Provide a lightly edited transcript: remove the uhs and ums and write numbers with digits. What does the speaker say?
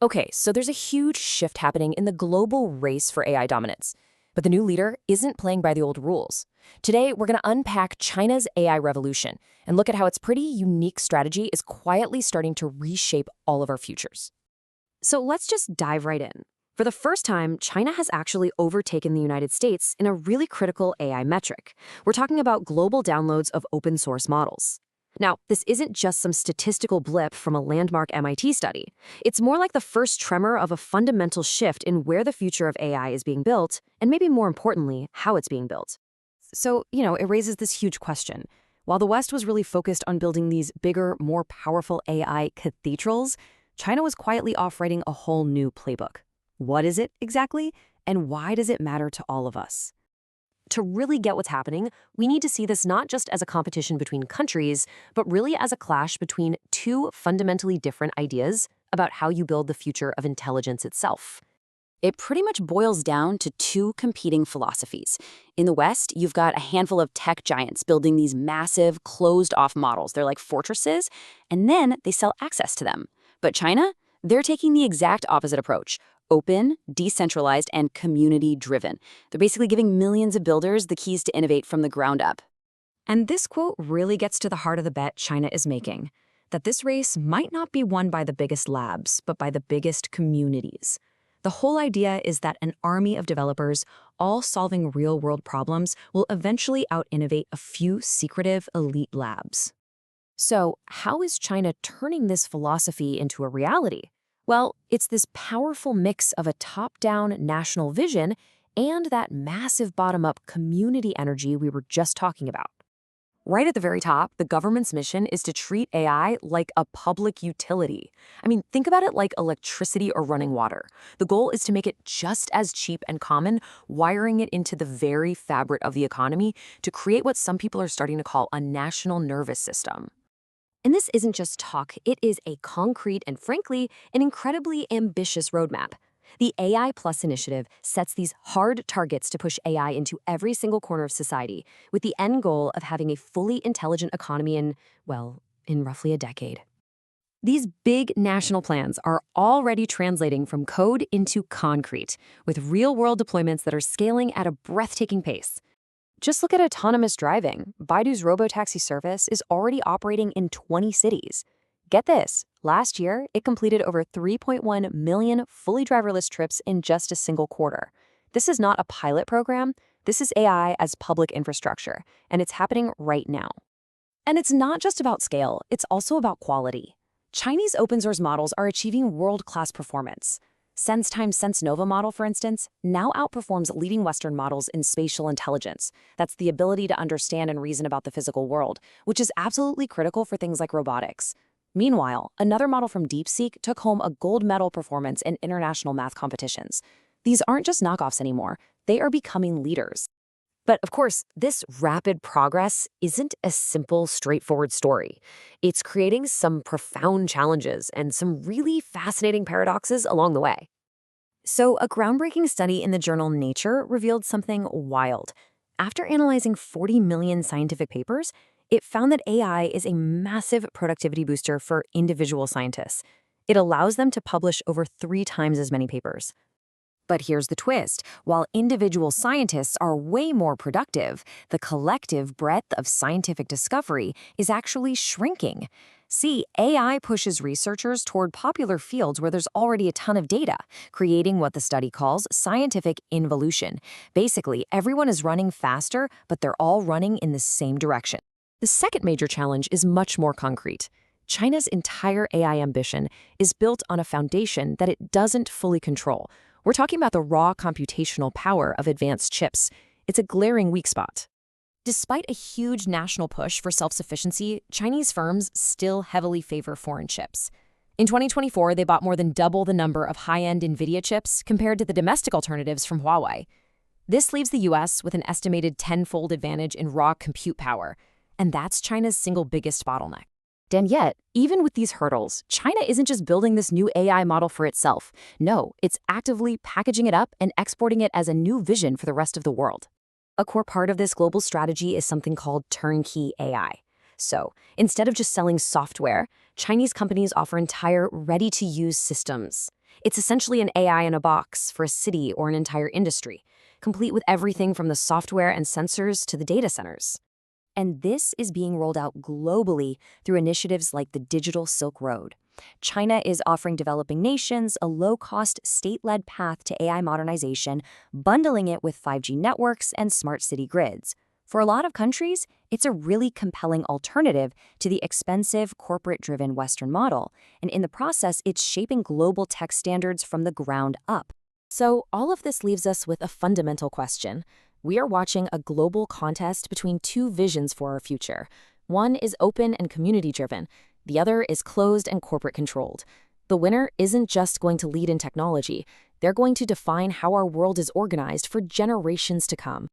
Okay, so there's a huge shift happening in the global race for AI dominance. But the new leader isn't playing by the old rules. Today, we're going to unpack China's AI revolution and look at how its pretty unique strategy is quietly starting to reshape all of our futures. So let's just dive right in. For the first time, China has actually overtaken the United States in a really critical AI metric. We're talking about global downloads of open source models. Now, this isn't just some statistical blip from a landmark MIT study. It's more like the first tremor of a fundamental shift in where the future of AI is being built, and maybe more importantly, how it's being built. So, it raises this huge question. While the West was really focused on building these bigger, more powerful AI cathedrals, China was quietly off writing a whole new playbook. What is it exactly, and why does it matter to all of us? To really get what's happening, we need to see this not just as a competition between countries, but really as a clash between two fundamentally different ideas about how you build the future of intelligence itself. It pretty much boils down to two competing philosophies. In the West, you've got a handful of tech giants building these massive, closed-off models. They're like fortresses, and then they sell access to them. But China, they're taking the exact opposite approach. Open, decentralized, and community-driven. They're basically giving millions of builders the keys to innovate from the ground up. And this quote really gets to the heart of the bet China is making, that this race might not be won by the biggest labs, but by the biggest communities. The whole idea is that an army of developers, all solving real-world problems, will eventually out-innovate a few secretive elite labs. So, how is China turning this philosophy into a reality? Well, it's this powerful mix of a top-down national vision and that massive bottom-up community energy we were just talking about. Right at the very top, the government's mission is to treat AI like a public utility. I mean, think about it like electricity or running water. The goal is to make it just as cheap and common, wiring it into the very fabric of the economy to create what some people are starting to call a national nervous system. And this isn't just talk, it is a concrete and, frankly, an incredibly ambitious roadmap. The AI Plus initiative sets these hard targets to push AI into every single corner of society, with the end goal of having a fully intelligent economy in roughly a decade. These big national plans are already translating from code into concrete, with real-world deployments that are scaling at a breathtaking pace. Just look at autonomous driving. Baidu's Robotaxi service is already operating in 20 cities. Get this, last year, it completed over 3.1 million fully driverless trips in just a single quarter. This is not a pilot program. This is AI as public infrastructure, and it's happening right now. And it's not just about scale, it's also about quality. Chinese open-source models are achieving world-class performance. SenseTime's SenseNova model, for instance, now outperforms leading Western models in spatial intelligence. That's the ability to understand and reason about the physical world, which is absolutely critical for things like robotics. Meanwhile, another model from DeepSeek took home a gold medal performance in international math competitions. These aren't just knockoffs anymore, they are becoming leaders. But of course, this rapid progress isn't a simple, straightforward story. It's creating some profound challenges and some really fascinating paradoxes along the way. So, a groundbreaking study in the journal Nature revealed something wild. After analyzing 40 million scientific papers, it found that AI is a massive productivity booster for individual scientists. It allows them to publish over 3 times as many papers. But here's the twist. While individual scientists are way more productive, the collective breadth of scientific discovery is actually shrinking. See, AI pushes researchers toward popular fields where there's already a ton of data, creating what the study calls scientific involution. Basically, everyone is running faster, but they're all running in the same direction. The second major challenge is much more concrete. China's entire AI ambition is built on a foundation that it doesn't fully control. We're talking about the raw computational power of advanced chips. It's a glaring weak spot. Despite a huge national push for self-sufficiency, Chinese firms still heavily favor foreign chips. In 2024, they bought more than double the number of high-end NVIDIA chips compared to the domestic alternatives from Huawei. This leaves the US with an estimated 10-fold advantage in raw compute power, and that's China's single biggest bottleneck. And yet, even with these hurdles, China isn't just building this new AI model for itself. No, it's actively packaging it up and exporting it as a new vision for the rest of the world. A core part of this global strategy is something called turnkey AI. So, instead of just selling software, Chinese companies offer entire ready-to-use systems. It's essentially an AI in a box for a city or an entire industry, complete with everything from the software and sensors to the data centers. And this is being rolled out globally through initiatives like the Digital Silk Road. China is offering developing nations a low-cost, state-led path to AI modernization, bundling it with 5G networks and smart city grids. For a lot of countries, it's a really compelling alternative to the expensive, corporate-driven Western model, and in the process, it's shaping global tech standards from the ground up. So all of this leaves us with a fundamental question. We are watching a global contest between two visions for our future. One is open and community-driven. The other is closed and corporate-controlled. The winner isn't just going to lead in technology. They're going to define how our world is organized for generations to come.